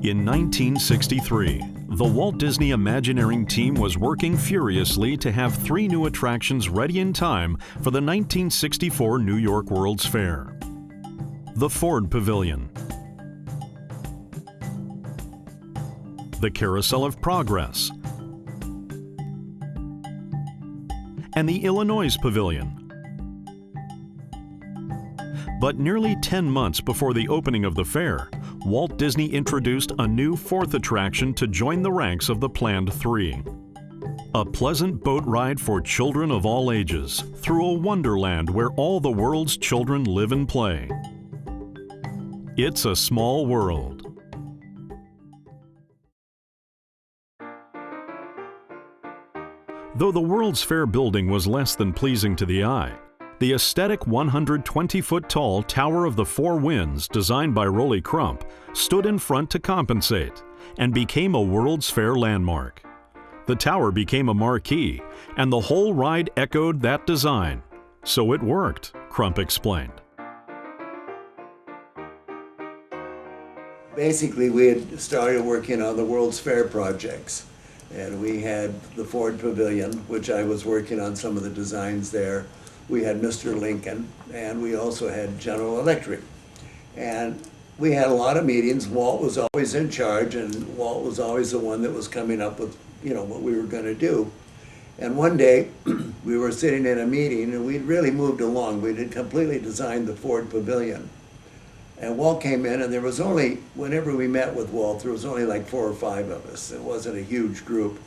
In 1963, the Walt Disney Imagineering team was working furiously to have 3 new attractions ready in time for the 1964 New York World's Fair. The Ford Pavilion, the Carousel of Progress, and the Illinois Pavilion. But nearly 10 months before the opening of the fair, Walt Disney introduced a new 4th attraction to join the ranks of the planned 3. A pleasant boat ride for children of all ages through a wonderland where all the world's children live and play. It's a Small World. Though the World's Fair building was less than pleasing to the eye, the aesthetic 120-foot-tall Tower of the Four Winds, designed by Rolly Crump, stood in front to compensate and became a World's Fair landmark. The tower became a marquee, and the whole ride echoed that design. So it worked, Crump explained. Basically, we had started working on the World's Fair projects, and we had the Ford Pavilion, which I was working on some of the designs there. We had Mr. Lincoln, and we also had General Electric. And we had a lot of meetings. Walt was always in charge, and Walt was always the one that was coming up with, what we were going to do. And one day, we were sitting in a meeting, and we'd really moved along. We had completely designed the Ford Pavilion. And Walt came in, and there was only, whenever we met with Walt, there was only like 4 or 5 of us. It wasn't a huge group.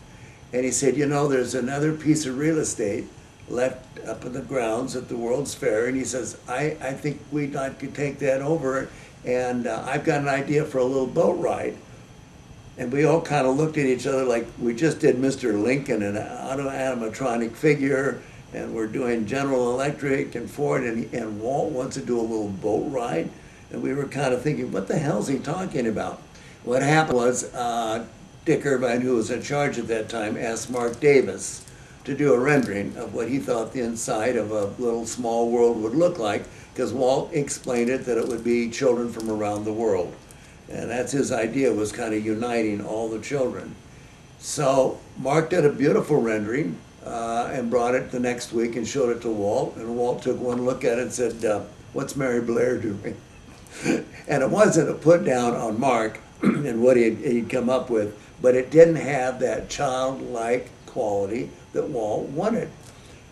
And he said, there's another piece of real estate left up in the grounds at the World's Fair, and he says, I think we'd like to take that over, and I've got an idea for a little boat ride. And we all kind of looked at each other like we just did Mr. Lincoln, an animatronic figure, and we're doing General Electric and Ford, and Walt wants to do a little boat ride. And we were kind of thinking, what the hell is he talking about? What happened was Dick Irvine, who was in charge at that time, asked Mark Davis to do a rendering of what he thought the inside of a little small world would look like, because Walt explained it that it would be children from around the world. And that's his idea, was kind of uniting all the children. So Mark did a beautiful rendering and brought it the next week and showed it to Walt. And Walt took one look at it and said, what's Mary Blair doing? And it wasn't a put down on Mark and what he'd come up with, but it didn't have that childlike quality that Walt wanted.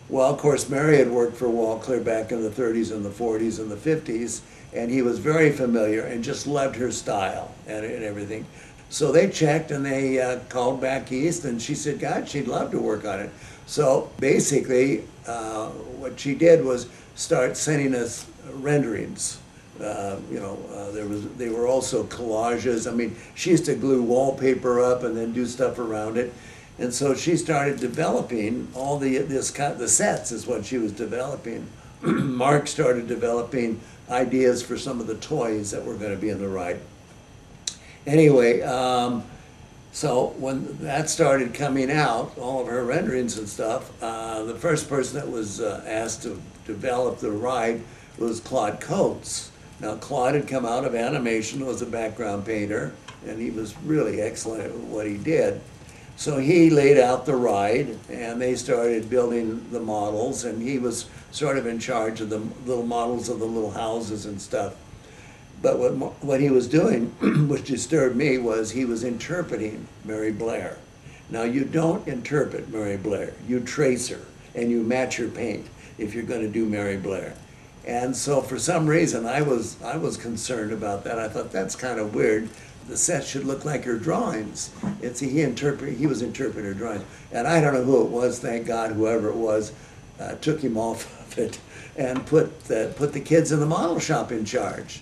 Well, of course, Mary had worked for Walt clear back in the 30s and the 40s and the 50s, and he was very familiar and just loved her style and everything. So they checked, and they called back east, and she said, God, she'd love to work on it. So basically, what she did was start sending us renderings. They were also collages. I mean, she used to glue wallpaper up and then do stuff around it. And so she started developing all the sets is what she was developing. Mark started developing ideas for some of the toys that were going to be in the ride. Anyway, so when that started coming out, all of her renderings and stuff, the first person that was asked to develop the ride was Claude Coates. Now, Claude had come out of animation, was a background painter, and he was really excellent at what he did. So he laid out the ride, and they started building the models, and he was sort of in charge of the little models of the little houses and stuff. But what he was doing, which disturbed me, was he was interpreting Mary Blair. Now, you don't interpret Mary Blair. You trace her, and you match her paint if you're going to do Mary Blair. And so for some reason, I was concerned about that. I thought, that's kind of weird. The set should look like her drawings. He was interpreting her drawings. And I don't know who it was, thank God, whoever it was, took him off of it and put the kids in the model shop in charge.